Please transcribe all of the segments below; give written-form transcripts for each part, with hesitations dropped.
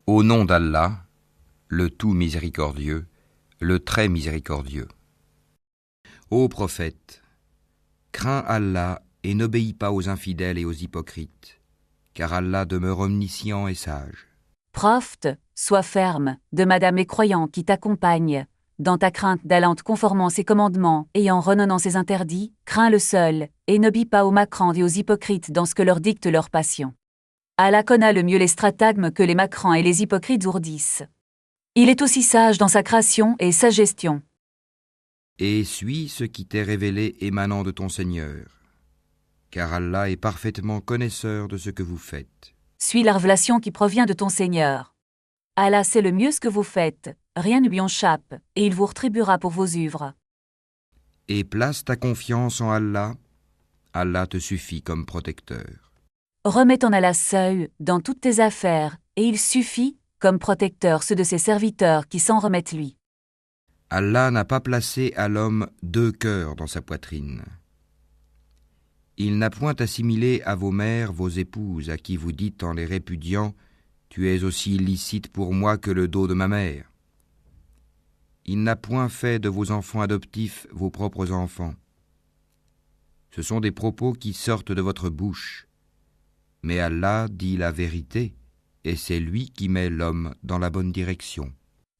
Au nom d'Allah, le tout miséricordieux, le très miséricordieux. Ô prophète, crains Allah et n'obéis pas aux infidèles et aux hypocrites, car Allah demeure omniscient et sage. Prophète, sois ferme, de madame les croyants qui t'accompagnent, dans ta crainte d'Allah en te conformant ses commandements et en renonnant ses interdits, crains le seul, et n'obéis pas aux macrants et aux hypocrites dans ce que leur dicte leur passion. Allah connaît le mieux les stratagmes que les macrants et les hypocrites ourdissent. Il est aussi sage dans sa création et sa gestion. Et suis ce qui t'est révélé émanant de ton Seigneur, car Allah est parfaitement connaisseur de ce que vous faites. Suis la révélation qui provient de ton Seigneur. Allah sait le mieux ce que vous faites, rien ne lui échappe, et il vous retribuera pour vos œuvres. Et place ta confiance en Allah, Allah te suffit comme protecteur. Remets en Allah seul dans toutes tes affaires, et il suffit, comme protecteur, ceux de ses serviteurs qui s'en remettent lui. Allah n'a pas placé à l'homme deux cœurs dans sa poitrine. Il n'a point assimilé à vos mères vos épouses, à qui vous dites en les répudiant « Tu es aussi illicite pour moi que le dos de ma mère ». Il n'a point fait de vos enfants adoptifs vos propres enfants. Ce sont des propos qui sortent de votre bouche. Mais Allah dit la vérité, et c'est lui qui met l'homme dans la bonne direction.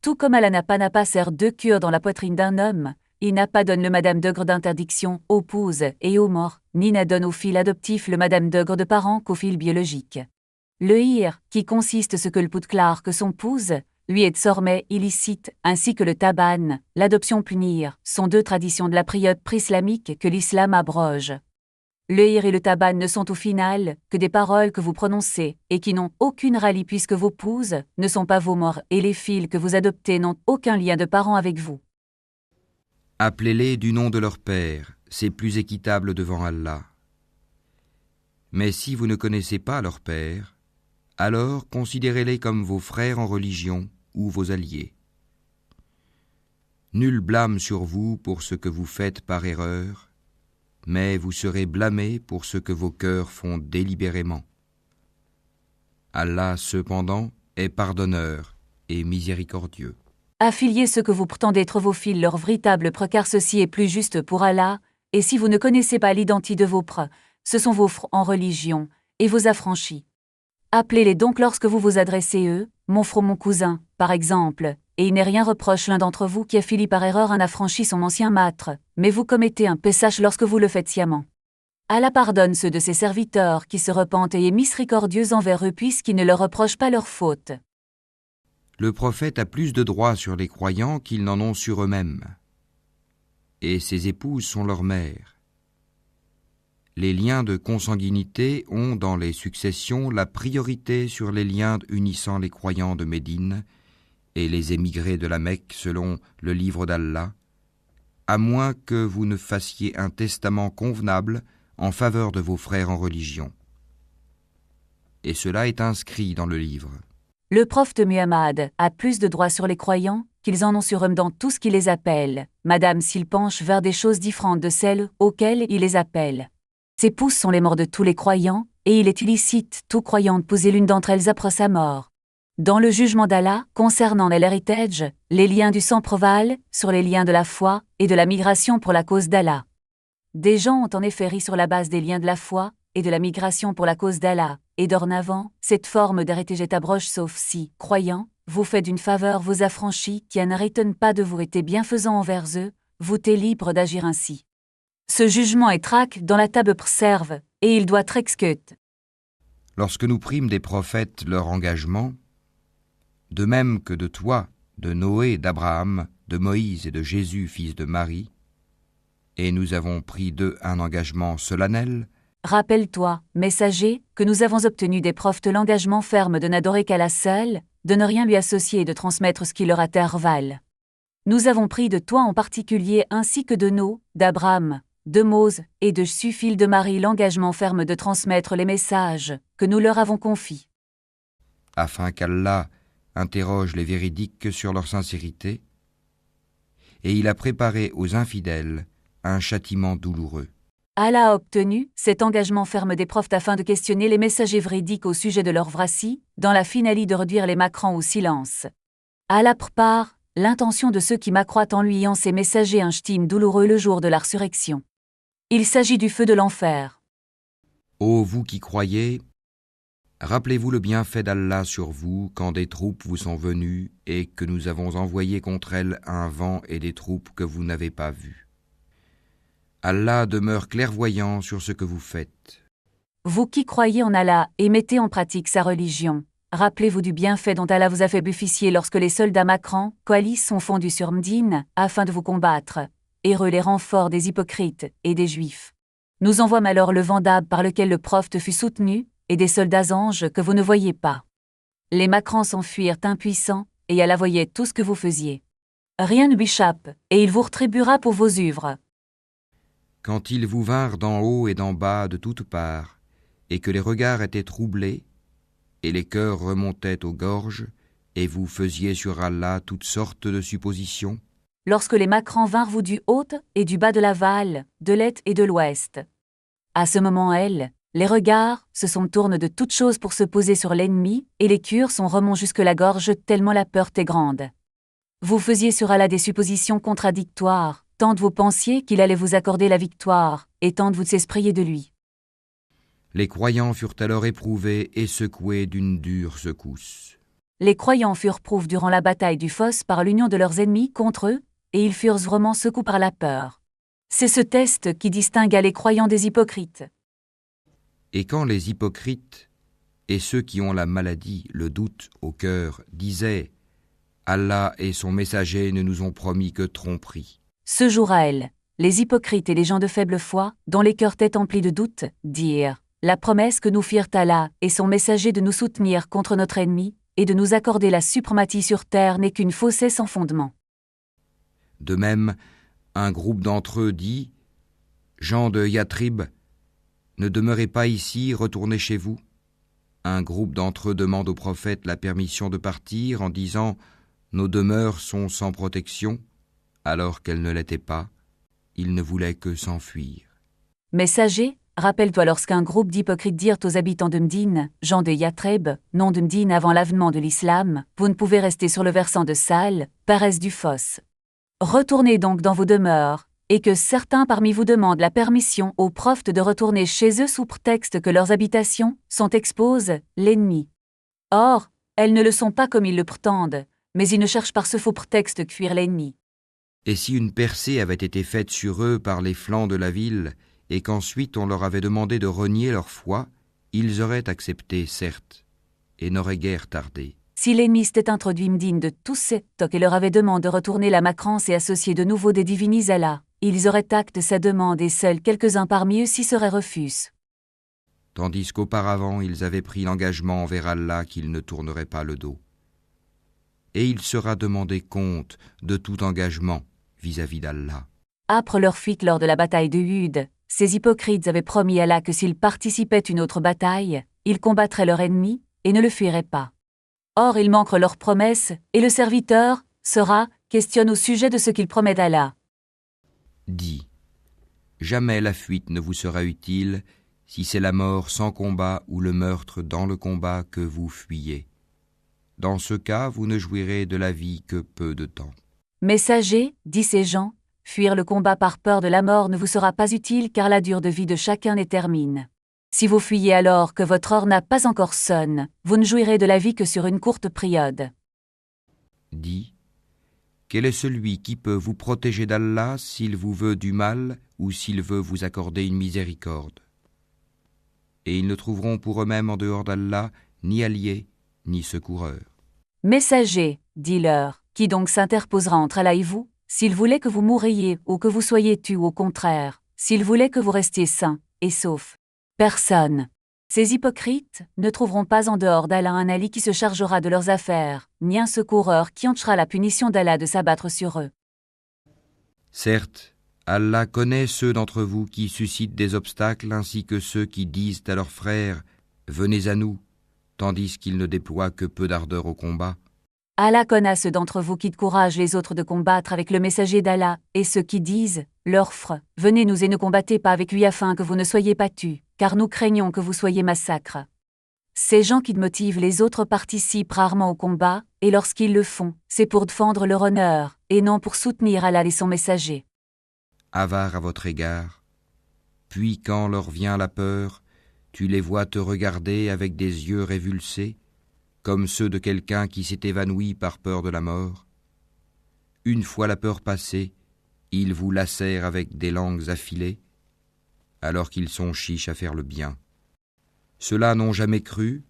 Tout comme Allah n'a pas serre deux cœurs dans la poitrine d'un homme, il n'a pas donné le madame d'ogre d'interdiction aux pouses et aux morts, ni n'a donné au fil adoptif le madame d'ogre de parents qu'au fil biologique. Le hir, qui consiste ce que le poudclar que son pouze, lui est désormais illicite, ainsi que le taban, l'adoption punir, sont deux traditions de la période pré-islamique que l'islam abroge. Le hir et le taban ne sont au final que des paroles que vous prononcez et qui n'ont aucune rallye puisque vos pouses ne sont pas vos morts et les fils que vous adoptez n'ont aucun lien de parents avec vous. Appelez-les du nom de leur père, c'est plus équitable devant Allah. Mais si vous ne connaissez pas leur père, alors considérez-les comme vos frères en religion ou vos alliés. Nul blâme sur vous pour ce que vous faites par erreur, mais vous serez blâmés pour ce que vos cœurs font délibérément. Allah, cependant, est pardonneur et miséricordieux. Affiliez ceux que vous prétendez être vos fils leur véritable preux, car ceci est plus juste pour Allah, et si vous ne connaissez pas l'identité de vos preux, ce sont vos frères en religion, et vos affranchis. Appelez-les donc lorsque vous vous adressez eux, mon frère, mon cousin, par exemple, et il n'est rien reproche l'un d'entre vous qui affilie par erreur un affranchi son ancien maître, mais vous commettez un péchage lorsque vous le faites sciemment. Allah pardonne ceux de ses serviteurs qui se repentent et est miséricordieux envers eux puisqu'il ne leur reproche pas leurs fautes. Le prophète a plus de droits sur les croyants qu'ils n'en ont sur eux-mêmes. Et ses épouses sont leurs mères. Les liens de consanguinité ont, dans les successions, la priorité sur les liens unissant les croyants de Médine et les émigrés de la Mecque selon le livre d'Allah, à moins que vous ne fassiez un testament convenable en faveur de vos frères en religion. Et cela est inscrit dans le livre. Le prophète Muhammad a plus de droits sur les croyants qu'ils en ont sur eux dans tout ce qui les appelle, madame s'ils penchent vers des choses différentes de celles auxquelles il les appelle. Ses pouces sont les morts de tous les croyants, et il est illicite tout croyant de poser l'une d'entre elles après sa mort. Dans le jugement d'Allah, concernant l'héritage, les liens du sang prévalent sur les liens de la foi et de la migration pour la cause d'Allah. Des gens ont en effet ri sur la base des liens de la foi et de la migration pour la cause d'Allah, et dorénavant, cette forme d'héritage est abroge sauf si, croyant, vous faites une faveur vos affranchis qui n'arrêtent pas de vous être bienfaisants envers eux, vous êtes libre d'agir ainsi. Ce jugement est traque dans la table préserve, et il doit être exécuté. Lorsque nous prîmes des prophètes leur engagement, de même que de toi, de Noé, d'Abraham, de Moïse et de Jésus, fils de Marie, et nous avons pris d'eux un engagement solennel, rappelle-toi, messager, que nous avons obtenu des prophètes l'engagement ferme de n'adorer qu'Allah seul, de ne rien lui associer et de transmettre ce qui leur intervalle. Nous avons pris de toi en particulier ainsi que de Noé, d'Abraham, de Mose et de Jésus, fils de Marie, l'engagement ferme de transmettre les messages que nous leur avons confiés. Afin qu'Allah interroge les véridiques sur leur sincérité, et il a préparé aux infidèles un châtiment douloureux. Allah a obtenu cet engagement ferme des prophètes afin de questionner les messagers véridiques au sujet de leur vracie, dans la finalité de réduire les macrants au silence. Allah prépare l'intention de ceux qui m'accroient en lui et en ses messagers un ch'tim douloureux le jour de la résurrection. Il s'agit du feu de l'enfer. Ô vous qui croyez, rappelez-vous le bienfait d'Allah sur vous quand des troupes vous sont venues et que nous avons envoyé contre elles un vent et des troupes que vous n'avez pas vues. Allah demeure clairvoyant sur ce que vous faites. Vous qui croyez en Allah et mettez en pratique sa religion, rappelez-vous du bienfait dont Allah vous a fait bénéficier lorsque les soldats macrants, coalices, sont fondus sur Médine afin de vous combattre, et les renforts des hypocrites et des juifs. Nous envoîmes alors le vent d'Ab par lequel le prophète fut soutenu, et des soldats anges que vous ne voyez pas. Les macrants s'enfuirent impuissants, et Allah voyait tout ce que vous faisiez. Rien ne lui échappe, et il vous rétribuera pour vos œuvres. Quand ils vous vinrent d'en haut et d'en bas de toutes parts, et que les regards étaient troublés, et les cœurs remontaient aux gorges, et vous faisiez sur Allah toutes sortes de suppositions, Lorsque les macrants vinrent vous du haut et du bas de la Val, de l'est et de l'ouest. À ce moment, les regards se tournent de toutes choses pour se poser sur l'ennemi, et les cœurs remontent jusque la gorge tellement la peur est grande. Vous faisiez sur Allah des suppositions contradictoires, tant vous pensiez qu'il allait vous accorder la victoire, et tant vous s'espriez de lui. les croyants furent alors éprouvés et secoués d'une dure secousse. Les croyants furent prouvés durant la bataille du Foss par l'union de leurs ennemis contre eux, et ils furent vraiment secoués par la peur. C'est ce test qui distingua les croyants des hypocrites. Et quand les hypocrites et ceux qui ont la maladie, le doute au cœur, disaient « Allah et son messager ne nous ont promis que tromperie », Ce jour-là, les hypocrites et les gens de faible foi, dont les cœurs étaient emplis de doute, dirent « La promesse que nous firent Allah et son messager de nous soutenir contre notre ennemi, et de nous accorder la suprématie sur terre n'est qu'une fausseté sans fondement. » De même, un groupe d'entre eux dit « Gens de Yathrib, ne demeurez pas ici, retournez chez vous. » Un groupe d'entre eux demande au prophète la permission de partir en disant « Nos demeures sont sans protection », alors qu'elles ne l'étaient pas. Il ne voulait que s'enfuir. Messager, rappelle-toi lorsqu'un groupe d'hypocrites dirent aux habitants de Médine, gens de Yathrib, nom de Médine avant l'avènement de l'islam, vous ne pouvez rester sur le versant de Sal, paresse du Foss. Retournez donc dans vos demeures, et que certains parmi vous demandent la permission aux prophètes de retourner chez eux sous prétexte que leurs habitations sont exposées, l'ennemi. Or, elles ne le sont pas comme ils le prétendent, mais ils ne cherchent par ce faux prétexte que fuir l'ennemi. Et si une percée avait été faite sur eux par les flancs de la ville, et qu'ensuite on leur avait demandé de renier leur foi, ils auraient accepté, certes, et n'auraient guère tardé. Si l'ennemi s'était introduit Médine de tous ces tocs et leur avait demandé de retourner la Macrance et associer de nouveau des divinis à Allah, ils auraient acte sa demande et seuls quelques-uns parmi eux s'y seraient refusés. Tandis qu'auparavant ils avaient pris l'engagement envers Allah qu'ils ne tourneraient pas le dos. Et il sera demandé compte de tout engagement vis-à-vis d'Allah. Après leur fuite lors de la bataille de Uhud, ces hypocrites avaient promis à Allah que s'ils participaient à une autre bataille, ils combattraient leur ennemi et ne le fuiraient pas. Or ils manquent leur promesse, et le serviteur, Sera, questionne au sujet de ce qu'il promet d'Allah. Dis, jamais la fuite ne vous sera utile si c'est la mort sans combat ou le meurtre dans le combat que vous fuyez. Dans ce cas, vous ne jouirez de la vie que peu de temps. Messager, dit ces gens, fuir le combat par peur de la mort ne vous sera pas utile car la durée de vie de chacun est termine. Si vous fuyez alors que votre heure n'a pas encore sonné, vous ne jouirez de la vie que sur une courte période. Dis, quel est celui qui peut vous protéger d'Allah s'il vous veut du mal ou s'il veut vous accorder une miséricorde? Et ils ne trouveront pour eux-mêmes en dehors d'Allah ni alliés ni secoureurs. Messager, dis-leur, qui donc s'interposera entre Allah et vous, s'il voulait que vous mouriez ou que vous soyez tués ou au contraire, s'il voulait que vous restiez sains et saufs? Personne. Ces hypocrites ne trouveront pas en dehors d'Allah un allié qui se chargera de leurs affaires, ni un secoureur qui empêchera la punition d'Allah de s'abattre sur eux. Certes, Allah connaît ceux d'entre vous qui suscitent des obstacles ainsi que ceux qui disent à leurs frères « Venez à nous », tandis qu'ils ne déploient que peu d'ardeur au combat. Allah connaît ceux d'entre vous qui découragent les autres de combattre avec le messager d'Allah, et ceux qui disent leur offrent, venez-nous et ne combattez pas avec lui afin que vous ne soyez pas tués, car nous craignons que vous soyez massacrés. Ces gens qui motivent les autres participent rarement au combat, et lorsqu'ils le font, c'est pour défendre leur honneur, et non pour soutenir Allah et son messager. Avares à votre égard. Puis quand leur vient la peur, tu les vois te regarder avec des yeux révulsés, comme ceux de quelqu'un qui s'est évanoui par peur de la mort. Une fois la peur passée, ils vous lacèrent avec des langues affilées, alors qu'ils sont chiches à faire le bien. Ceux-là n'ont jamais cru,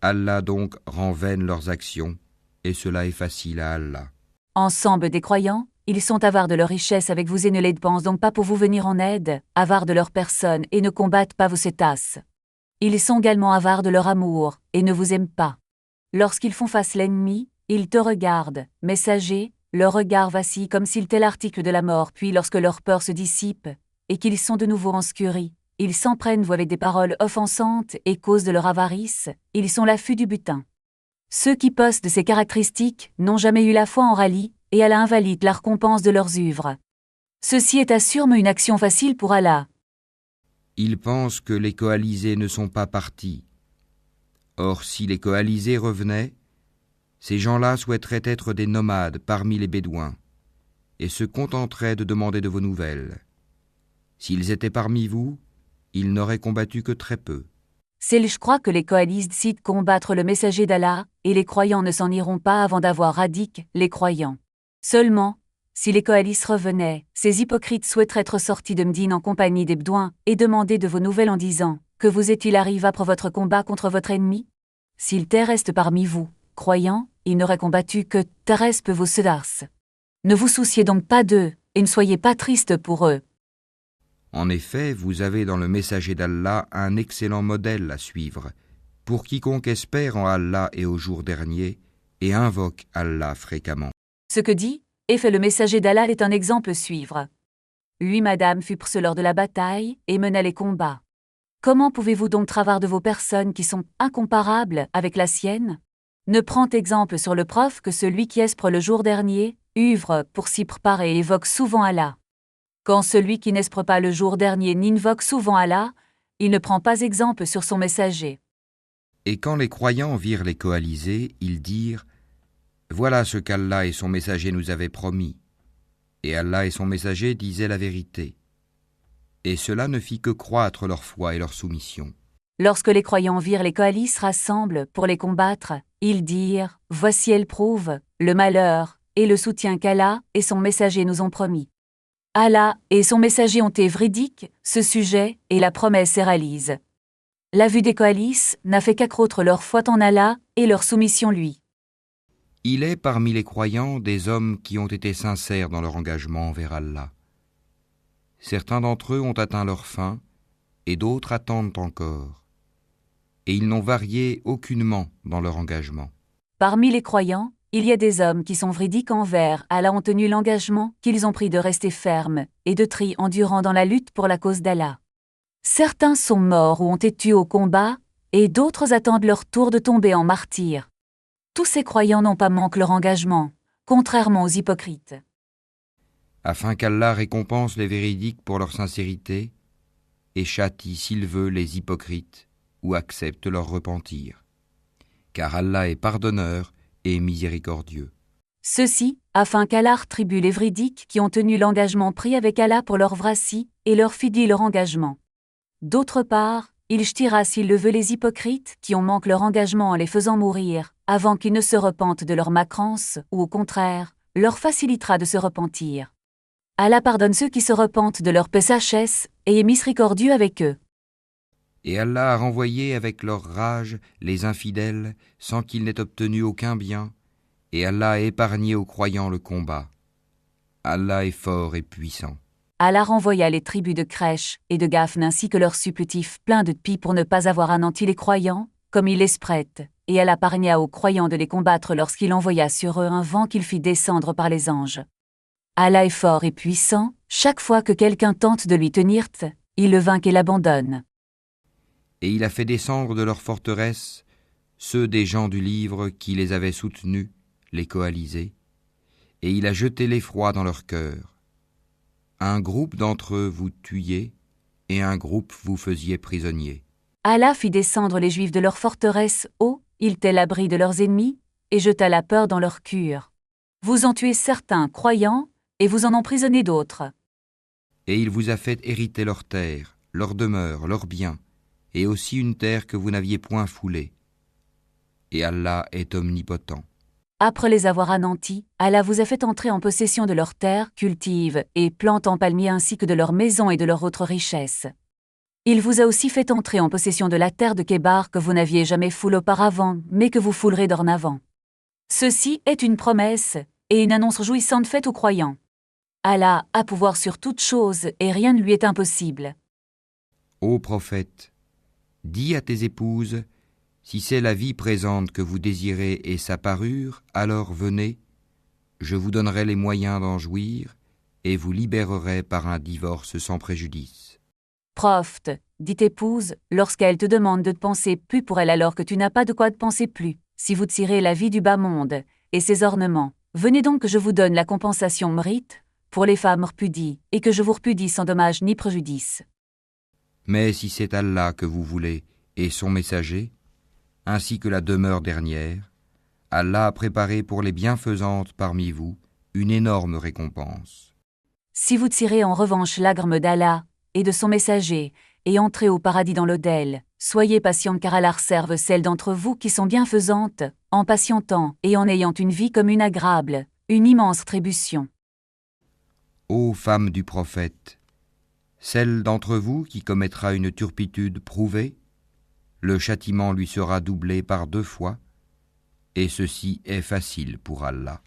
Allah donc rend vaines leurs actions, et cela est facile à Allah. Ensemble des croyants, ils sont avares de leur richesse avec vous et ne les dépensent donc pas pour vous venir en aide, avares de leur personne et ne combattent pas vos cétaces. Ils sont également avares de leur amour, et ne vous aiment pas. Lorsqu'ils font face l'ennemi, ils te regardent, messager, leur regard vacille comme s'il était l'article de la mort, puis lorsque leur peur se dissipe, et qu'ils sont de nouveau enscuris, ils s'en prennent vous avec des paroles offensantes et cause de leur avarice, ils sont l'affût du butin. Ceux qui possèdent ces caractéristiques n'ont jamais eu la foi en rallye, et Allah invalide la récompense de leurs œuvres. Ceci est assurément une action facile pour Allah. Ils pensent que les coalisés ne sont pas partis. Or, si les coalisés revenaient, ces gens-là souhaiteraient être des nomades parmi les Bédouins, et se contenteraient de demander de vos nouvelles. S'ils étaient parmi vous, ils n'auraient combattu que très peu. Je crois que les coalisés décident de combattre le messager d'Allah, et les croyants ne s'en iront pas avant d'avoir radique les croyants. Seulement, si les coalisés revenaient, ces hypocrites souhaiteraient être sortis de Médine en compagnie des Bédouins et demander de vos nouvelles en disant « Que vous est-il arrivé après votre combat contre votre ennemi ?» S'ils restent parmi vous, croyants, ils n'auraient combattu que terrestre vos sedars. Ne vous souciez donc pas d'eux, et ne soyez pas tristes pour eux. En effet, vous avez dans le messager d'Allah un excellent modèle à suivre, pour quiconque espère en Allah et au jour dernier, et invoque Allah fréquemment. Ce que dit et fait le messager d'Allah est un exemple à suivre. Lui, madame, fut pour lors de la bataille et mena les combats. Comment pouvez-vous donc travailler de vos personnes qui sont incomparables avec la sienne? Ne prend exemple sur le prof que celui qui espère le jour dernier, œuvre pour s'y préparer et évoque souvent Allah. Quand celui qui n'espère pas le jour dernier n'invoque souvent Allah, il ne prend pas exemple sur son messager. Et quand les croyants virent les coalisés, ils dirent « Voilà ce qu'Allah et son messager nous avaient promis. » Et Allah et son messager disaient la vérité. Et cela ne fit que croître leur foi et leur soumission. Lorsque les croyants virent les coalisés rassemblent pour les combattre, ils dirent « Voici elle prouve le malheur et le soutien qu'Allah et son messager nous ont promis. » Allah et son messager ont été véridiques, ce sujet et la promesse est réalise. La vue des coalisés n'a fait qu'accroître leur foi en Allah et leur soumission lui. Il est parmi les croyants des hommes qui ont été sincères dans leur engagement envers Allah. Certains d'entre eux ont atteint leur fin, et d'autres attendent encore. Et ils n'ont varié aucunement dans leur engagement. Parmi les croyants, il y a des hommes qui sont véridiques envers Allah ont tenu l'engagement qu'ils ont pris de rester fermes et de trier endurant dans la lutte pour la cause d'Allah. Certains sont morts ou ont été tués au combat, et d'autres attendent leur tour de tomber en martyrs. Tous ces croyants n'ont pas manqué leur engagement, contrairement aux hypocrites. Afin qu'Allah récompense les véridiques pour leur sincérité et châtie s'il veut les hypocrites ou accepte leur repentir. Car Allah est pardonneur et miséricordieux. Ceci, afin qu'Allah rétribue les véridiques qui ont tenu l'engagement pris avec Allah pour leur vracie et leur fidèle leur engagement. D'autre part, il châtiera s'il le veut les hypocrites qui ont manqué leur engagement en les faisant mourir, avant qu'ils ne se repentent de leur macrance, ou au contraire, leur facilitera de se repentir. Allah pardonne ceux qui se repentent de leur péchés et est miséricordieux avec eux. Et Allah a renvoyé avec leur rage les infidèles sans qu'ils n'aient obtenu aucun bien, et Allah a épargné aux croyants le combat. Allah est fort et puissant. Allah renvoya les tribus de Crèche et de Gaphne ainsi que leurs supplétifs pleins de pis pour ne pas avoir anéanti les croyants, comme il les prête, et Allah épargna aux croyants de les combattre lorsqu'il envoya sur eux un vent qu'il fit descendre par les anges. Allah est fort et puissant, chaque fois que quelqu'un tente de lui tenir, il le vainc et l'abandonne. Et il a fait descendre de leurs forteresses ceux des gens du livre qui les avaient soutenus, les coalisés, et il a jeté l'effroi dans leur cœur. Un groupe d'entre eux vous tuiez, et un groupe vous faisiez prisonniers. Allah fit descendre les Juifs de leur forteresse haut, il tait l'abri de leurs ennemis, et jeta la peur dans leur cœur. Vous en tuez certains croyants, et vous en emprisonnez d'autres. Et il vous a fait hériter leurs terres, leurs demeures, leurs biens, et aussi une terre que vous n'aviez point foulée. Et Allah est omnipotent. Après les avoir anéantis, Allah vous a fait entrer en possession de leurs terres, cultive et plante en palmiers ainsi que de leurs maisons et de leurs autres richesses. Il vous a aussi fait entrer en possession de la terre de Kébar que vous n'aviez jamais foulée auparavant, mais que vous foulerez dorénavant. Ceci est une promesse et une annonce jouissante faite aux croyants. Allah a pouvoir sur toutes choses et rien ne lui est impossible. Ô prophète, dis à tes épouses, si c'est la vie présente que vous désirez et sa parure, alors venez, je vous donnerai les moyens d'en jouir et vous libérerai par un divorce sans préjudice. Prophète, dit épouse, lorsqu'elle te demande de te penser plus pour elle alors que tu n'as pas de quoi te penser plus, si vous tirez la vie du bas monde et ses ornements, venez donc que je vous donne la compensation mérite pour les femmes repudies et que je vous repudie sans dommage ni préjudice. Mais si c'est Allah que vous voulez et son messager, ainsi que la demeure dernière, Allah a préparé pour les bienfaisantes parmi vous une énorme récompense. Si vous tirez en revanche l'agme d'Allah et de son messager, et entrez au paradis dans l'autel, soyez patients car Allah serve celles d'entre vous qui sont bienfaisantes, en patientant et en ayant une vie commune agréable, une immense rétribution. Ô femmes du prophète, celle d'entre vous qui commettra une turpitude prouvée, le châtiment lui sera doublé par 2 fois, et ceci est facile pour Allah.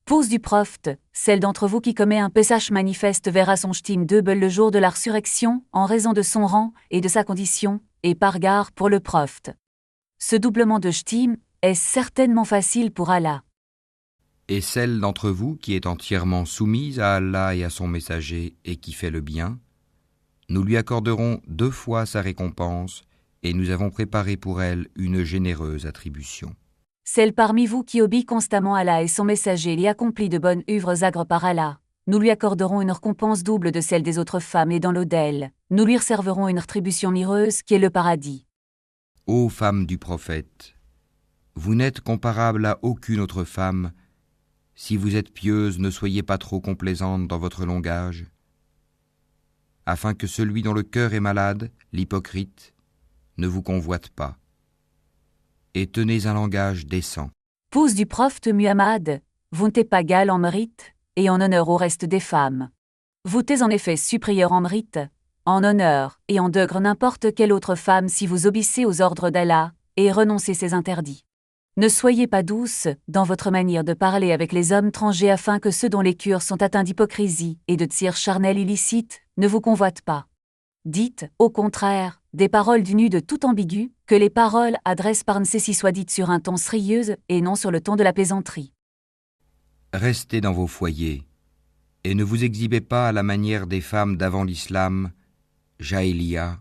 Pose du prophète, celle d'entre vous qui commet un péchage manifeste verra son ch'tim double le jour de la résurrection en raison de son rang et de sa condition, et par gare pour le prophète. Ce doublement de ch'tim est certainement facile pour Allah. Et celle d'entre vous qui est entièrement soumise à Allah et à son messager et qui fait le bien, nous lui accorderons 2 fois sa récompense et nous avons préparé pour elle une généreuse attribution. Celle parmi vous qui obéit constamment à Allah et son messager et accomplit de bonnes œuvres agres par Allah, nous lui accorderons une récompense double de celle des autres femmes et dans l'au-del, nous lui réserverons une rétribution mireuse qui est le paradis. Ô femmes du prophète, vous n'êtes comparable à aucune autre femme. Si vous êtes pieuse, ne soyez pas trop complaisante dans votre langage, afin que celui dont le cœur est malade, l'hypocrite, ne vous convoite pas. Et tenez un langage décent. Pose du prophète Muhammad, vous n'êtes pas égal en mérite et en honneur au reste des femmes. Vous êtes en effet supérieur en mérite, en honneur et en degré n'importe quelle autre femme si vous obéissez aux ordres d'Allah et renoncez ses interdits. Ne soyez pas douce dans votre manière de parler avec les hommes étrangers afin que ceux dont les cœurs sont atteints d'hypocrisie et de désirs charnels illicites ne vous convoitent pas. Dites, au contraire, des paroles dénues de tout ambigu, que les paroles adressent par nécessité soient dites sur un ton sérieux et non sur le ton de la plaisanterie. Restez dans vos foyers, et ne vous exhibez pas à la manière des femmes d'avant l'islam, Jahiliya.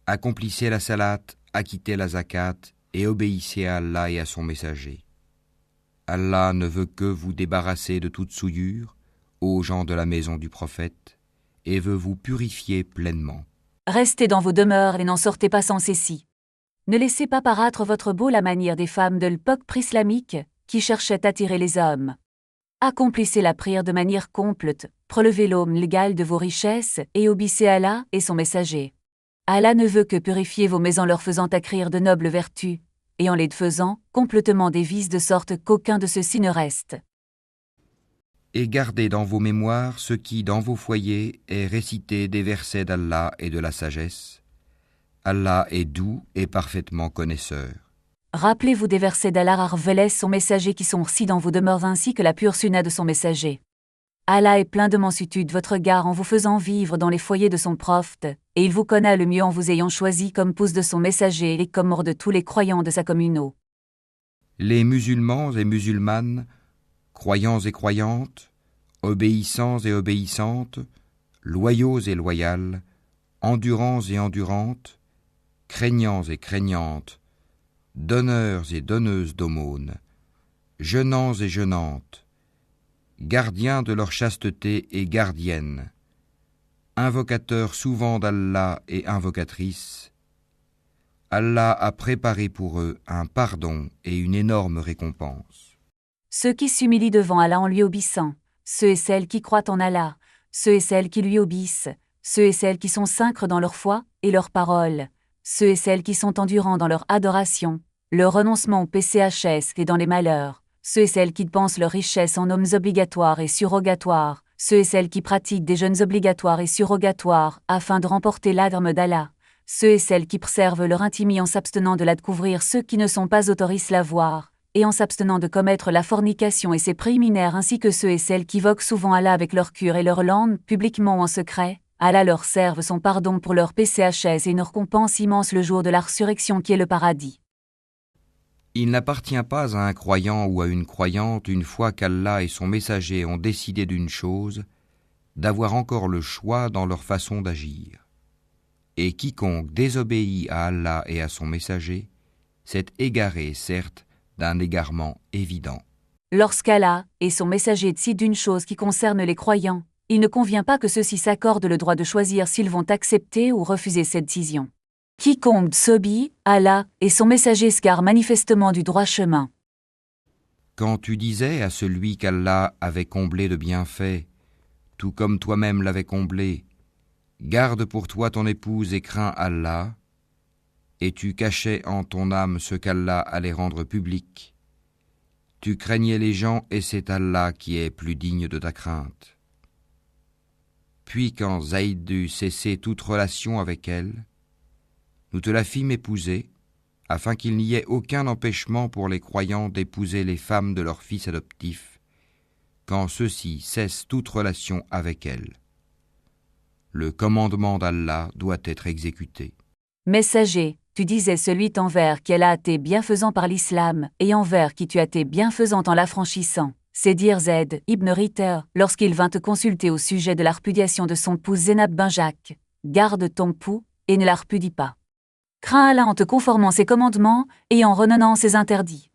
Accomplissez la salat, acquittez la zakat, et obéissez à Allah et à son messager. Allah ne veut que vous débarrasser de toute souillure, ô gens de la maison du prophète, et veut vous purifier pleinement. Restez dans vos demeures et n'en sortez pas sans ceci. Ne laissez pas paraître votre beau la manière des femmes de l'époque pré-islamique qui cherchaient à attirer les hommes. Accomplissez la prière de manière complète, prélevez l'homme légal de vos richesses et obéissez à Allah et son messager. Allah ne veut que purifier vos maisons leur faisant acquérir de nobles vertus, et en les faisant complètement des vices de sorte qu'aucun de ceux-ci ne reste. Et gardez dans vos mémoires ce qui, dans vos foyers, est récité des versets d'Allah et de la sagesse. Allah est doux et parfaitement connaisseur. Rappelez-vous des versets d'Allah révélés son messager qui sont recis dans vos demeures ainsi que la pure sunna de son messager. Allah est plein de mansuétude votre gare en vous faisant vivre dans les foyers de son prophète, et il vous connaît le mieux en vous ayant choisi comme pousse de son messager et comme mort de tous les croyants de sa communauté. Les musulmans et musulmanes, croyants et croyantes, obéissants et obéissantes, loyaux et loyales, endurants et endurantes, craignants et craignantes, donneurs et donneuses d'aumônes, jeûnants et jeûnantes, gardiens de leur chasteté et gardiennes, invocateurs souvent d'Allah et invocatrices, Allah a préparé pour eux un pardon et une énorme récompense. Ceux qui s'humilient devant Allah en lui obéissant, ceux et celles qui croient en Allah, ceux et celles qui lui obéissent, ceux et celles qui sont sincères dans leur foi et leurs paroles, ceux et celles qui sont endurants dans leur adoration, le renoncement au PCHS et dans les malheurs, ceux et celles qui pensent leur richesse en hommes obligatoires et surrogatoires, ceux et celles qui pratiquent des jeûnes obligatoires et surrogatoires afin de remporter l'adme d'Allah, ceux et celles qui préservent leur intimité en s'abstenant de la découvrir ceux qui ne sont pas autorisés à la voir, et en s'abstenant de commettre la fornication et ses préliminaires ainsi que ceux et celles qui voquent souvent Allah avec leur cœur et leur langue publiquement ou en secret, Allah leur serve son pardon pour leur PCHS et une récompense immense le jour de la résurrection qui est le paradis. Il n'appartient pas à un croyant ou à une croyante, une fois qu'Allah et son messager ont décidé d'une chose, d'avoir encore le choix dans leur façon d'agir. Et quiconque désobéit à Allah et à son messager, s'est égaré, certes, d'un égarement évident. Lorsqu'Allah et son messager décident d'une chose qui concerne les croyants, il ne convient pas que ceux-ci s'accordent le droit de choisir s'ils vont accepter ou refuser cette décision. Quiconque désobéit à Allah et son messager s'égare manifestement du droit chemin. Quand tu disais à celui qu'Allah avait comblé de bienfaits, tout comme toi-même l'avais comblé, garde pour toi ton épouse et crains Allah, et tu cachais en ton âme ce qu'Allah allait rendre public. Tu craignais les gens et c'est Allah qui est plus digne de ta crainte. Puis quand Zaïd eut cessé toute relation avec elle, nous te la fîmes épouser, afin qu'il n'y ait aucun empêchement pour les croyants d'épouser les femmes de leurs fils adoptifs, quand ceux-ci cessent toute relation avec elle. Le commandement d'Allah doit être exécuté. Messager, tu disais celui envers qui Allah a été bienfaisant par l'islam, et envers qui tu as été bienfaisant en l'affranchissant. C'est dire Zayd ibn Ritter, lorsqu'il vint te consulter au sujet de la répudiation de son épouse Zénab bin Jacques. Garde ton époux, et ne la répudie pas. Crains Allah en te conformant ses commandements, et en renonçant ses interdits.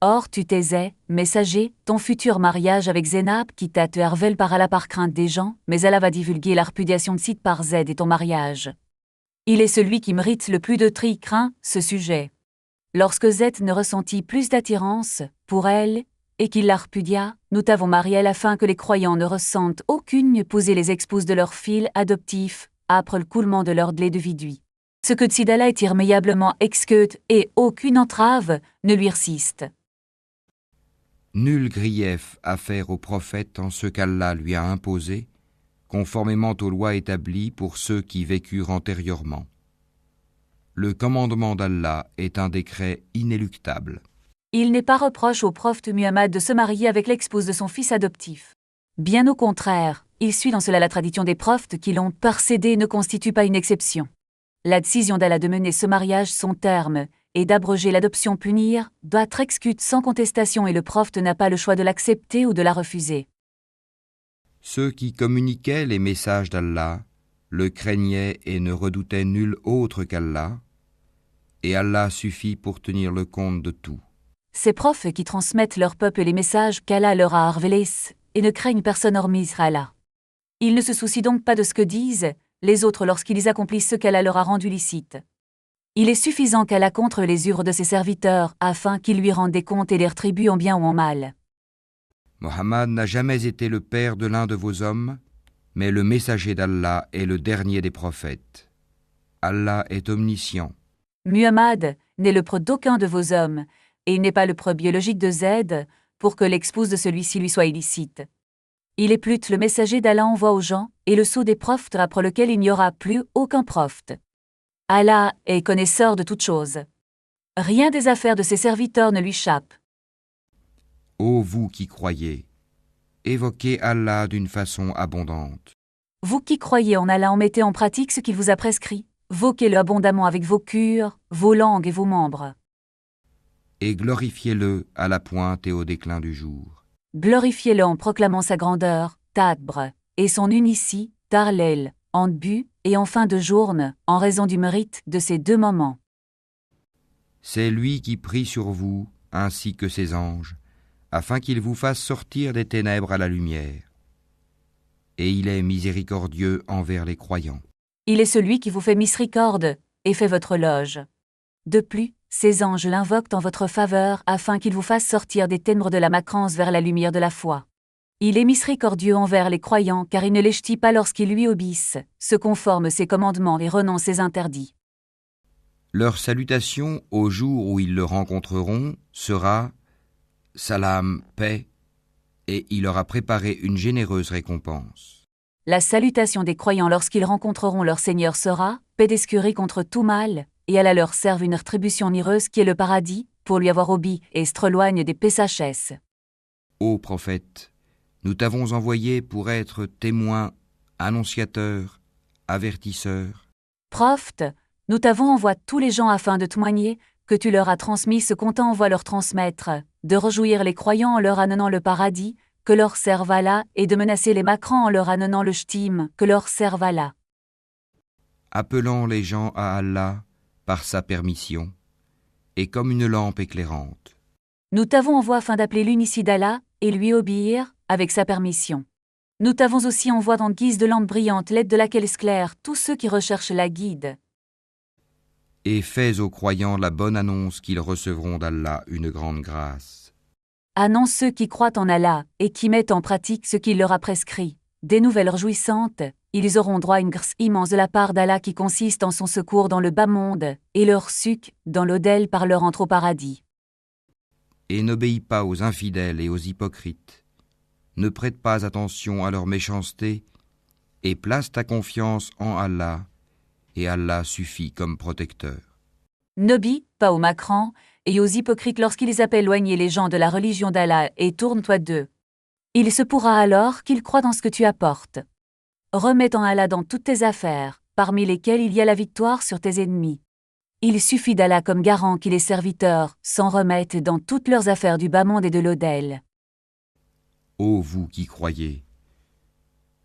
Or tu taisais, messager, ton futur mariage avec Zénab qui t'a te harvelle par Allah par crainte des gens, mais Allah va divulguer la répudiation de Sid par Z et ton mariage. Il est celui qui mérite le plus de tri craint ce sujet. Lorsque Z ne ressentit plus d'attirance pour elle, et qu'il la répudia, nous t'avons marié afin que les croyants ne ressentent aucune poser les expouses de leurs fils adoptifs, après le coulement de leur délai de vie. Ce que Tsidala est irrémédiablement exécute et aucune entrave ne lui résiste. Nul grief à faire au prophète en ce qu'Allah lui a imposé, conformément aux lois établies pour ceux qui vécurent antérieurement. Le commandement d'Allah est un décret inéluctable. Il n'est pas reproche au prophète Muhammad de se marier avec l'expouse de son fils adoptif. Bien au contraire, il suit dans cela la tradition des prophètes qui l'ont précédé et ne constitue pas une exception. La décision d'Allah de mener ce mariage son terme et d'abroger l'adoption punir doit être exécutée sans contestation et le prophète n'a pas le choix de l'accepter ou de la refuser. Ceux qui communiquaient les messages d'Allah le craignaient et ne redoutaient nul autre qu'Allah, et Allah suffit pour tenir le compte de tout. Ces prophètes qui transmettent leur peuple les messages qu'Allah leur a révélés et ne craignent personne hormis Allah. Ils ne se soucient donc pas de ce que disent les autres lorsqu'ils accomplissent ce qu'Allah leur a rendu licite. Il est suffisant qu'Allah contre les œuvres de ses serviteurs afin qu'ils lui rendent des comptes et les rétribuent en bien ou en mal. Mohammed n'a jamais été le père de l'un de vos hommes, mais le messager d'Allah est le dernier des prophètes. Allah est omniscient. Muhammad n'est le preux d'aucun de vos hommes, et il n'est pas le preux biologique de Z, pour que l'expouse de celui-ci lui soit illicite. Il est plus le messager d'Allah envoie aux gens, et le sceau des prophètes après lequel il n'y aura plus aucun prophète. Allah est connaisseur de toutes choses. Rien des affaires de ses serviteurs ne lui échappe. Ô vous qui croyez, évoquez Allah d'une façon abondante. Vous qui croyez en Allah, mettez en pratique ce qu'il vous a prescrit. Voquez-le abondamment avec vos cœurs, vos langues et vos membres. Et glorifiez-le à la pointe et au déclin du jour. Glorifiez-le en proclamant sa grandeur, Tadbre, et son unicie, Tarlel, en début et en fin de journée, en raison du mérite de ces deux moments. C'est lui qui prie sur vous, ainsi que ses anges, afin qu'ils vous fassent sortir des ténèbres à la lumière. et il est miséricordieux envers les croyants. Il est celui qui vous fait miséricorde et fait votre loge. De plus, ses anges l'invoquent en votre faveur afin qu'il vous fasse sortir des ténèbres de la macrance vers la lumière de la foi. Il est miséricordieux envers les croyants car il ne les châtie pas lorsqu'ils lui obéissent, se conforment ses commandements et renoncent ses interdits. Leur salutation au jour où ils le rencontreront sera « Salam, paix », et il leur a préparé une généreuse récompense. La salutation des croyants lorsqu'ils rencontreront leur Seigneur sera « paix d'escurie contre tout mal », et Allah leur serve une rétribution onéreuse qui est le paradis, pour lui avoir obéi et s'éloigne des péchachesses. Ô prophète, nous t'avons envoyé pour être témoin, annonciateur, avertisseur. Prophète, nous t'avons envoyé tous les gens afin de témoigner que tu leur as transmis ce qu'on t'envoie leur transmettre, de réjouir les croyants en leur annonçant le paradis, que leur serve Allah, et de menacer les macrants en leur annonçant le ch'time, que leur serve Allah. Appelant les gens à Allah par sa permission, et comme une lampe éclairante. Nous t'avons envoyé afin d'appeler l'unicité d'Allah et lui obéir, avec sa permission. Nous t'avons aussi envoyé en guise de lampe brillante, l'aide de laquelle éclaire tous ceux qui recherchent la guide. Et fais aux croyants la bonne annonce qu'ils recevront d'Allah une grande grâce. Annonce ceux qui croient en Allah et qui mettent en pratique ce qu'il leur a prescrit. Des nouvelles réjouissantes, ils auront droit à une grâce immense de la part d'Allah qui consiste en son secours dans le bas monde, et leur sucre dans l'au-del par leur entrée au paradis. Et n'obéis pas aux infidèles et aux hypocrites. Ne prête pas attention à leur méchanceté, et place ta confiance en Allah, et Allah suffit comme protecteur. N'obéis pas aux macrants et aux hypocrites lorsqu'ils appellent éloigner les gens de la religion d'Allah et tourne-toi d'eux. Il se pourra alors qu'ils croient dans ce que tu apportes. Remets en Allah dans toutes tes affaires, parmi lesquelles il y a la victoire sur tes ennemis. Il suffit d'Allah comme garant qu'il est serviteur, s'en remettent dans toutes leurs affaires du bas monde et de l'au-del. Ô vous qui croyez,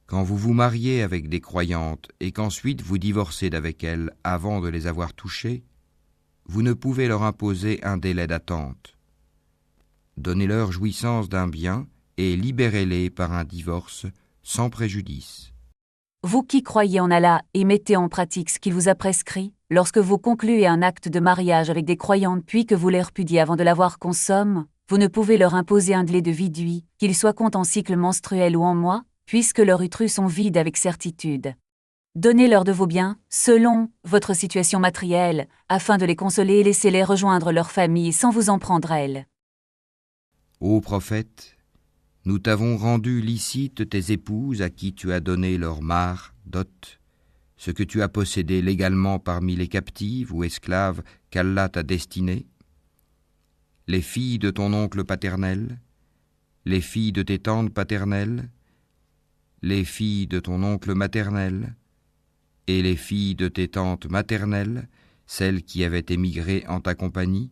quand vous vous mariez avec des croyantes et qu'ensuite vous divorcez d'avec elles avant de les avoir touchées, vous ne pouvez leur imposer un délai d'attente. Donnez-leur jouissance d'un bien et libérez-les par un divorce sans préjudice. Vous qui croyez en Allah et mettez en pratique ce qu'il vous a prescrit, lorsque vous concluez un acte de mariage avec des croyantes puis que vous les repudiez avant de l'avoir consomme, vous ne pouvez leur imposer un délai de vidui, qu'il soit compte en cycle menstruel ou en mois, puisque leurs utrus sont vides avec certitude. Donnez-leur de vos biens, selon votre situation matérielle, afin de les consoler et laissez-les rejoindre leur famille sans vous en prendre elles. Ô prophète, nous t'avons rendu licite tes épouses à qui tu as donné leur mar, dot, ce que tu as possédé légalement parmi les captives ou esclaves qu'Allah t'a destinées, les filles de ton oncle paternel, les filles de tes tantes paternelles, les filles de ton oncle maternel, et les filles de tes tantes maternelles, celles qui avaient émigré en ta compagnie,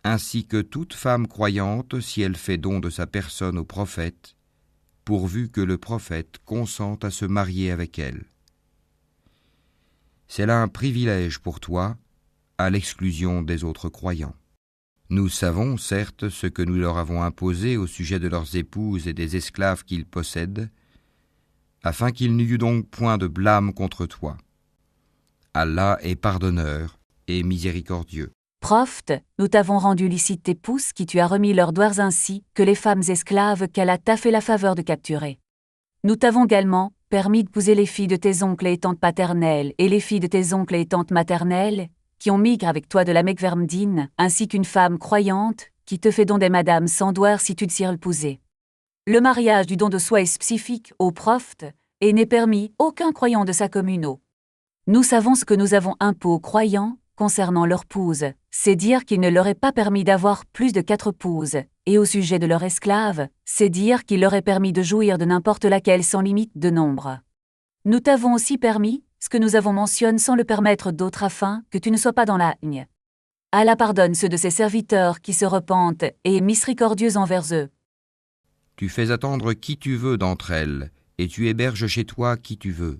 ainsi que toute femme croyante si elle fait don de sa personne au prophète, pourvu que le prophète consente à se marier avec elle. C'est là un privilège pour toi, à l'exclusion des autres croyants. Nous savons, certes, ce que nous leur avons imposé au sujet de leurs épouses et des esclaves qu'ils possèdent, afin qu'il n'y eût donc point de blâme contre toi. Allah est pardonneur et miséricordieux. Prophète, nous t'avons rendu licite tes pouces qui tu as remis leurs doigts ainsi que les femmes esclaves qu'Allah t'a fait la faveur de capturer. Nous t'avons également permis d'épouser les filles de tes oncles et tantes paternelles et les filles de tes oncles et tantes maternelles qui ont migré avec toi de la Mecque vers Médine, ainsi qu'une femme croyante qui te fait don des madames sans douar si tu désires l'épouser. Le mariage du don de soi est spécifique au prophète et n'est permis aucun croyant de sa communauté. Nous savons ce que nous avons imposé aux croyants concernant leurs épouses, c'est dire qu'il ne leur est pas permis d'avoir plus de 4 épouses, et au sujet de leurs esclaves, c'est dire qu'il leur est permis de jouir de n'importe laquelle sans limite de nombre. Nous t'avons aussi permis ce que nous avons mentionné sans le permettre d'autres afin que tu ne sois pas dans la haine. Allah pardonne ceux de ses serviteurs qui se repentent et est miséricordieux envers eux. Tu fais attendre qui tu veux d'entre elles, et tu héberges chez toi qui tu veux.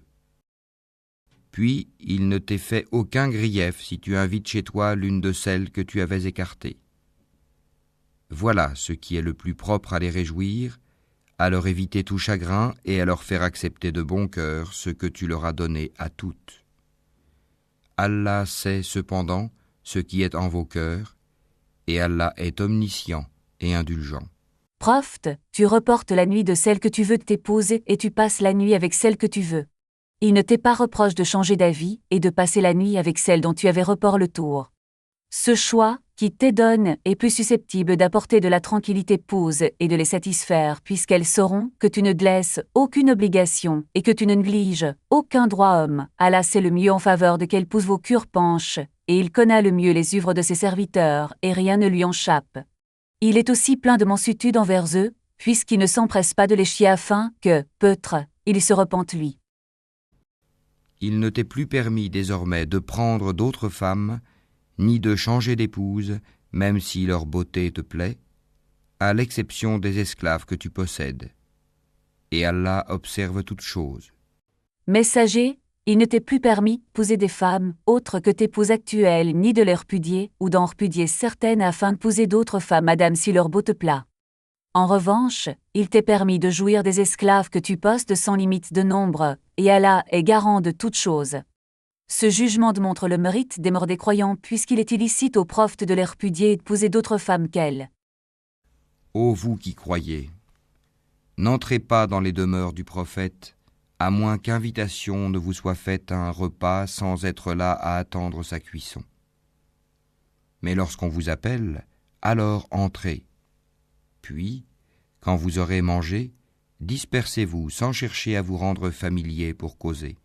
Puis il ne t'est fait aucun grief si tu invites chez toi l'une de celles que tu avais écartées. Voilà ce qui est le plus propre à les réjouir, à leur éviter tout chagrin et à leur faire accepter de bon cœur ce que tu leur as donné à toutes. Allah sait cependant ce qui est en vos cœurs, et Allah est omniscient et indulgent. Prophète, tu reportes la nuit de celle que tu veux t'épouser et tu passes la nuit avec celle que tu veux. Il ne t'est pas reproche de changer d'avis et de passer la nuit avec celle dont tu avais report le tour. Ce choix, qui t'édonne, est plus susceptible d'apporter de la tranquillité épouse et de les satisfaire puisqu'elles sauront que tu ne laisses aucune obligation et que tu ne négliges aucun droit homme. Allah sait le mieux en faveur de quelle pousse vos cœurs penchent, et il connaît le mieux les œuvres de ses serviteurs et rien ne lui échappe. Il est aussi plein de mansuétude envers eux, puisqu'il ne s'empresse pas de les chier afin que, peut-être, il se repente lui. Il ne t'est plus permis désormais de prendre d'autres femmes, ni de changer d'épouse, même si leur beauté te plaît, à l'exception des esclaves que tu possèdes. Et Allah observe toutes choses. Messager, il ne t'est plus permis d'épouser des femmes autres que tes épouses actuelles, ni de les repudier ou d'en repudier certaines afin d'épouser d'autres femmes, madame, si leur beau te plaît. En revanche, il t'est permis de jouir des esclaves que tu possèdes sans limite de nombre, et Allah est garant de toutes choses. Ce jugement démontre le mérite des morts des croyants puisqu'il est illicite aux prophètes de les repudier et d'épouser d'autres femmes qu'elles. Ô vous qui croyez, n'entrez pas dans les demeures du prophète, à moins qu'invitation ne vous soit faite à un repas sans être là à attendre sa cuisson. Mais lorsqu'on vous appelle, alors entrez. Puis, quand vous aurez mangé, dispersez-vous sans chercher à vous rendre familier pour causer.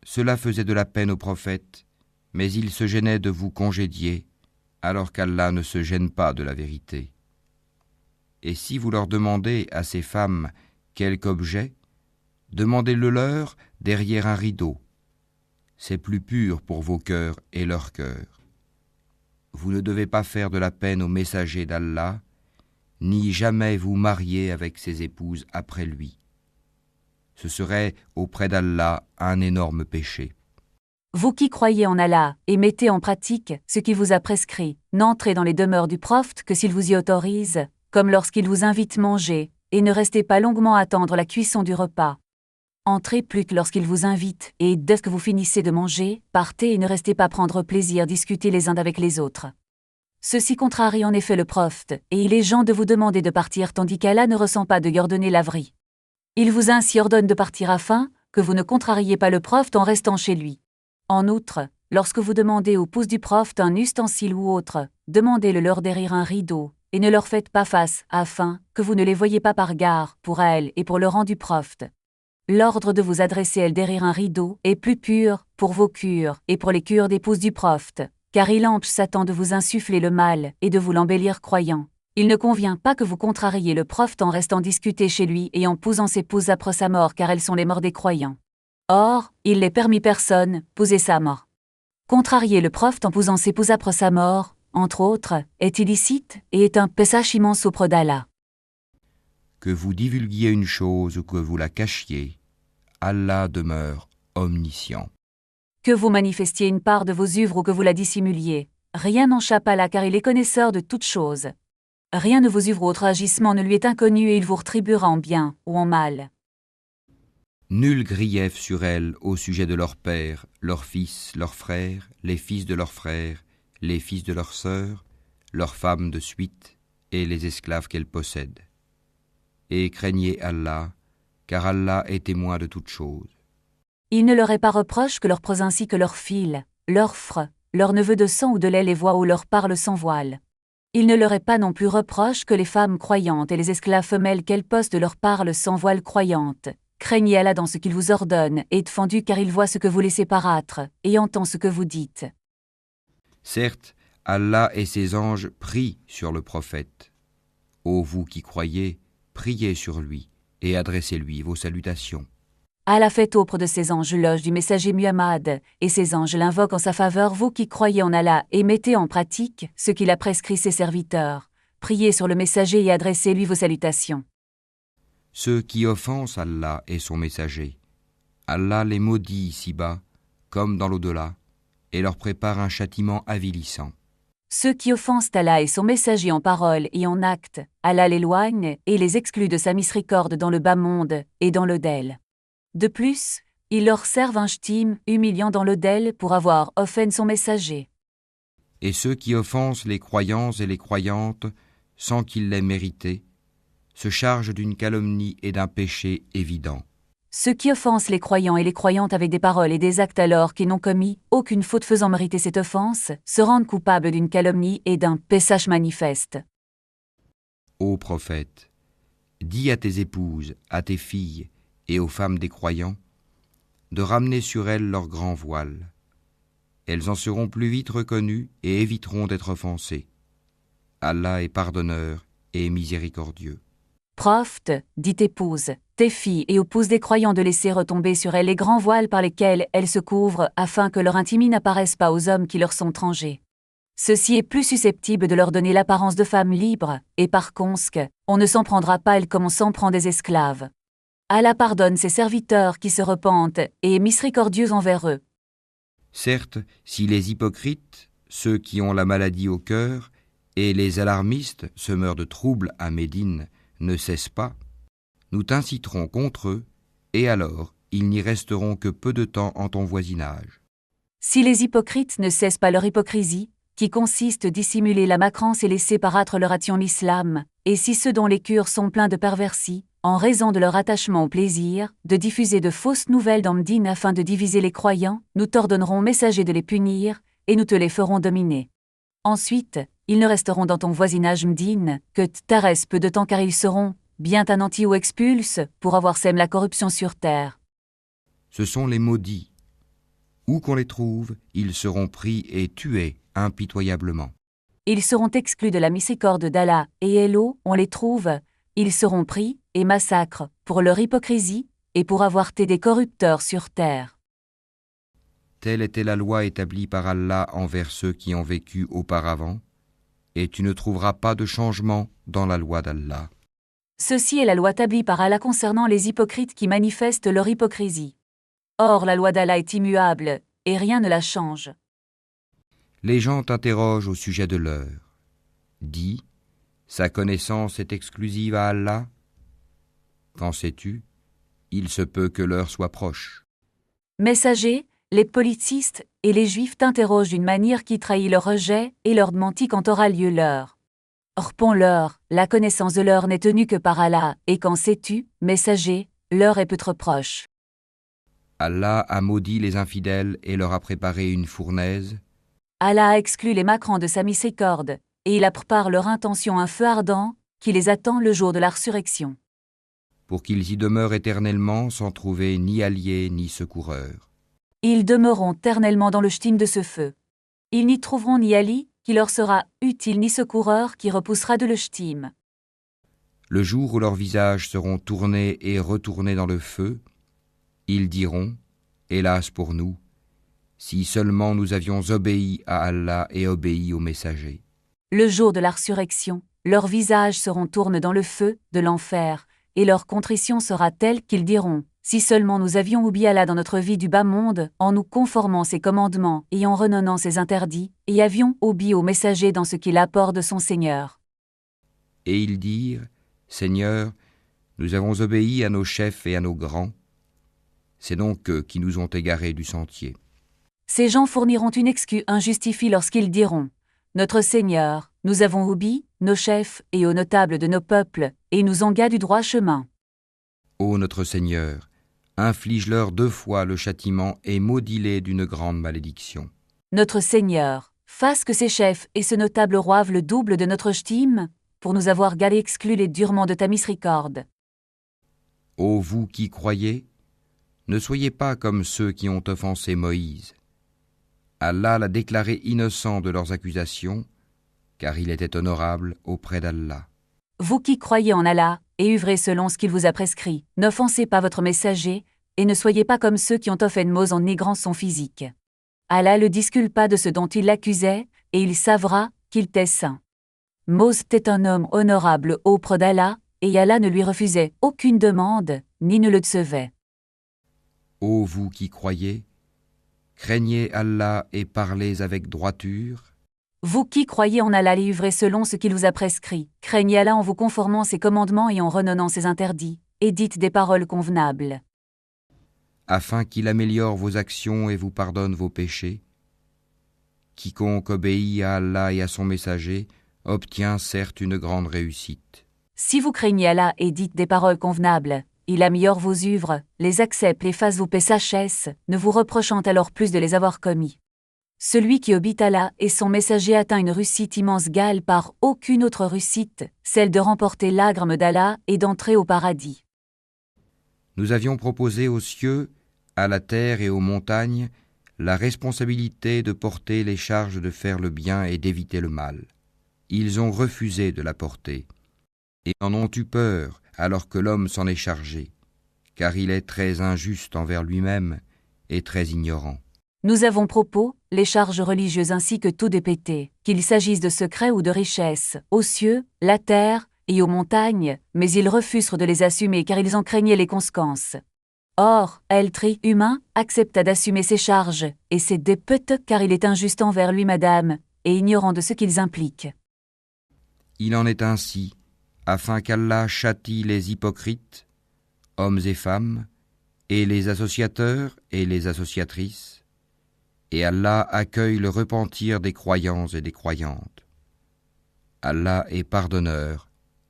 Cela faisait de la peine au prophète, mais il se gênait de vous congédier, alors qu'Allah ne se gêne pas de la vérité. Et si vous leur demandez à ces femmes quelque objet, demandez-le leur derrière un rideau. C'est plus pur pour vos cœurs et leurs cœurs. Vous ne devez pas faire de la peine au messager d'Allah, ni jamais vous marier avec ses épouses après lui. Ce serait, auprès d'Allah, un énorme péché. Vous qui croyez en Allah et mettez en pratique ce qu'il vous a prescrit, n'entrez dans les demeures du prophète que s'il vous y autorise, comme lorsqu'il vous invite manger, et ne restez pas longuement à attendre la cuisson du repas. Entrez plus que lorsqu'il vous invite, et dès que vous finissez de manger, partez et ne restez pas prendre plaisir discuter les uns avec les autres. Ceci contrarie en effet le prophète, et il est gens de vous demander de partir tandis qu'Allah ne ressent pas de lui ordonner laverie. Il vous ainsi ordonne de partir afin que vous ne contrariez pas le prophète en restant chez lui. En outre, lorsque vous demandez aux pouces du prophète un ustensile ou autre, demandez-le leur derrière un rideau, et ne leur faites pas face, afin que vous ne les voyiez pas par gare, pour elles et pour le rang du prophète. L'ordre de vous adresser elles derrière un rideau est plus pur pour vos cures et pour les cures des pouces du prophète, car il empêche Satan de vous insuffler le mal et de vous l'embellir croyant. Il ne convient pas que vous contrariez le prophète en restant discuter chez lui et en posant ses pouces après sa mort car elles sont les morts des croyants. Or, il n'est permis personne, poser sa mort. Contrarier le prophète en posant ses pouces après sa mort, entre autres, est illicite et est un péché immense auprès d'Allah. Que vous divulguiez une chose ou que vous la cachiez, Allah demeure omniscient. Que vous manifestiez une part de vos œuvres ou que vous la dissimuliez, rien n'échappe à Allah car il est connaisseur de toutes choses. Rien de vos œuvres ou autres agissements ne lui est inconnu et il vous retribuera en bien ou en mal. Nul grief sur elles au sujet de leurs pères, leurs fils, leurs frères, les fils de leurs frères, les fils de leurs sœurs, leurs femmes de suite et les esclaves qu'elles possèdent. Et craignez Allah, car Allah est témoin de toutes choses. Il ne leur est pas reproche que leur prose ainsi que leurs fils, leurs frères, leurs neveux de sang ou de lait les voient ou leur parlent sans voile. Il ne leur est pas non plus reproche que les femmes croyantes et les esclaves femelles qu'elles postent leur parlent sans voile croyantes. Craignez Allah dans ce qu'il vous ordonne et défendu car il voit ce que vous laissez paraître et entend ce que vous dites. Certes, Allah et ses anges prient sur le prophète. Ô vous qui croyez, priez sur lui et adressez-lui vos salutations. Allah fait auprès de ses anges l'éloge du messager Muhammad, et ses anges l'invoquent en sa faveur, vous qui croyez en Allah et mettez en pratique ce qu'il a prescrit ses serviteurs. Priez sur le messager et adressez-lui vos salutations. Ceux qui offensent Allah et son messager, Allah les maudit ici-bas, comme dans l'au-delà, et leur prépare un châtiment avilissant. Ceux qui offensent Allah et son messager en parole et en acte, Allah l'éloigne et les exclut de sa miséricorde dans le bas monde et dans l'au-del. De plus, ils leur servent un ch'tim humiliant dans l'au-del pour avoir offensé son messager. Et ceux qui offensent les croyants et les croyantes, sans qu'ils l'aient mérité, se chargent d'une calomnie et d'un péché évident. Ceux qui offensent les croyants et les croyantes avec des paroles et des actes alors qu'ils n'ont commis aucune faute faisant mériter cette offense, se rendent coupables d'une calomnie et d'un péchage manifeste. Ô prophète, dis à tes épouses, à tes filles et aux femmes des croyants, de ramener sur elles leur grand voile. Elles en seront plus vite reconnues et éviteront d'être offensées. Allah est pardonneur et miséricordieux. Prophète, dit épouse, tes filles et épouses des croyants de laisser retomber sur elles les grands voiles par lesquels elles se couvrent afin que leur intimité n'apparaisse pas aux hommes qui leur sont étrangers. Ceci est plus susceptible de leur donner l'apparence de femmes libres, et par conséquent, on ne s'en prendra pas elles comme on s'en prend des esclaves. Allah pardonne ses serviteurs qui se repentent et est miséricordieux envers eux. Certes, si les hypocrites, ceux qui ont la maladie au cœur, et les alarmistes, semeurs de troubles à Médine, ne cessent pas, nous t'inciterons contre eux, et alors ils n'y resteront que peu de temps en ton voisinage. Si les hypocrites ne cessent pas leur hypocrisie, qui consiste à dissimuler la macrance et laisser paraître leur action l'islam, et si ceux dont les cœurs sont pleins de perversis, en raison de leur attachement au plaisir, de diffuser de fausses nouvelles dans Médine afin de diviser les croyants, nous t'ordonnerons messager de les punir, et nous te les ferons dominer. Ensuite, ils ne resteront dans ton voisinage Médine que t'arrêtes peu de temps car ils seront bien anéantis ou expulses pour avoir sème la corruption sur terre. Ce sont les maudits. Où qu'on les trouve, ils seront pris et tués impitoyablement. Ils seront exclus de la miséricorde d'Allah, et Hello, on les trouve, ils seront pris et massacrés pour leur hypocrisie et pour avoir été des corrupteurs sur terre. Telle était la loi établie par Allah envers ceux qui ont vécu auparavant, et tu ne trouveras pas de changement dans la loi d'Allah. Ceci est la loi établie par Allah concernant les hypocrites qui manifestent leur hypocrisie. Or, la loi d'Allah est immuable, et rien ne la change. Les gens t'interrogent au sujet de l'heure. Dis, sa connaissance est exclusive à Allah. Qu'en sais-tu? Il se peut que l'heure soit proche. Messagers, les politistes et les juifs t'interrogent d'une manière qui trahit leur rejet et leur mentit quand aura lieu l'heure. Réponds-leur, la connaissance de l'heure n'est tenue que par Allah, et qu'en sais-tu, messager, l'heure est peu trop proche. Allah a maudit les infidèles et leur a préparé une fournaise. Allah a exclu les macrants de sa miséricorde, et il a prépare leur intention un feu ardent, qui les attend le jour de la résurrection. Pour qu'ils y demeurent éternellement sans trouver ni alliés ni secoureurs. Ils demeureront éternellement dans le ch'tim de ce feu. Ils n'y trouveront ni Ali, qui leur sera utile, ni secoureur, qui repoussera de le ch'tim. Le jour où leurs visages seront tournés et retournés dans le feu, ils diront, hélas pour nous, si seulement nous avions obéi à Allah et obéi aux messagers. Le jour de la résurrection, leurs visages seront tournés dans le feu de l'enfer, et leur contrition sera telle qu'ils diront, si seulement nous avions oublié Allah dans notre vie du bas monde, en nous conformant ses commandements et en renonnant ses interdits, et avions obéi aux messagers dans ce qu'il apporte de son Seigneur. Et ils dirent, Seigneur, nous avons obéi à nos chefs et à nos grands. C'est donc eux qui nous ont égarés du sentier. Ces gens fourniront une excuse injustifiée lorsqu'ils diront, Notre Seigneur, nous avons obéi, nos chefs et aux notables de nos peuples, et nous ont gardés du droit chemin. Ô notre Seigneur, inflige-leur 2 fois le châtiment et maudis-les d'une grande malédiction. Notre Seigneur, fasse que ces chefs et ce notable roivent le double de notre estime, pour nous avoir gardés exclus les durements de ta miséricorde. Ô vous qui croyez, ne soyez pas comme ceux qui ont offensé Moïse. Allah l'a déclaré innocent de leurs accusations, car il était honorable auprès d'Allah. Vous qui croyez en Allah, et œuvrez selon ce qu'il vous a prescrit, n'offensez pas votre messager, et ne soyez pas comme ceux qui ont offensé Moïse en négrant son physique. Allah le disculpa de ce dont il l'accusait, et il savra qu'il était saint. Moïse était un homme honorable auprès d'Allah, et Allah ne lui refusait aucune demande, ni ne le décevait. Ô vous qui croyez, craignez Allah et parlez avec droiture. Vous qui croyez en Allah livrez selon ce qu'il vous a prescrit, craignez Allah en vous conformant ses commandements et en renonnant ses interdits, et dites des paroles convenables. Afin qu'il améliore vos actions et vous pardonne vos péchés. Quiconque obéit à Allah et à son messager obtient certes une grande réussite. Si vous craignez Allah et dites des paroles convenables, il améliore vos œuvres, les accepte et fasse vous paix sagesse, ne vous reprochant alors plus de les avoir commis. Celui qui obéit à Allah et son messager atteint une réussite immense gale par aucune autre réussite, celle de remporter l'agme d'Allah et d'entrer au paradis. Nous avions proposé aux cieux, à la terre et aux montagnes la responsabilité de porter les charges de faire le bien et d'éviter le mal. Ils ont refusé de la porter, et en ont eu peur alors que l'homme s'en est chargé, car il est très injuste envers lui-même et très ignorant. Nous avons propos, les charges religieuses ainsi que tout dépêté, qu'il s'agisse de secrets ou de richesses, aux cieux, la terre et aux montagnes, mais ils refusèrent de les assumer car ils en craignaient les conséquences. Or, l'être humain accepta d'assumer ces charges, et c'est dépêté car il est injuste envers lui madame, et ignorant de ce qu'ils impliquent. Il en est ainsi, afin qu'Allah châtie les hypocrites, hommes et femmes, et les associateurs et les associatrices, et Allah accueille le repentir des croyants et des croyantes. Allah est pardonneur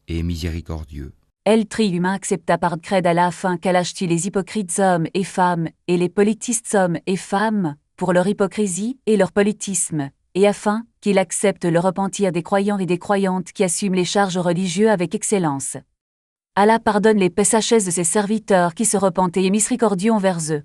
et miséricordieux. L'être humain accepta par décret d'Allah afin qu'Allah châtie les hypocrites hommes et femmes, et les politistes hommes et femmes, pour leur hypocrisie et leur politisme, et afin qu'il accepte le repentir des croyants et des croyantes qui assument les charges religieuses avec excellence. Allah pardonne les péchés de ses serviteurs qui se repentent et est miséricordieux envers eux.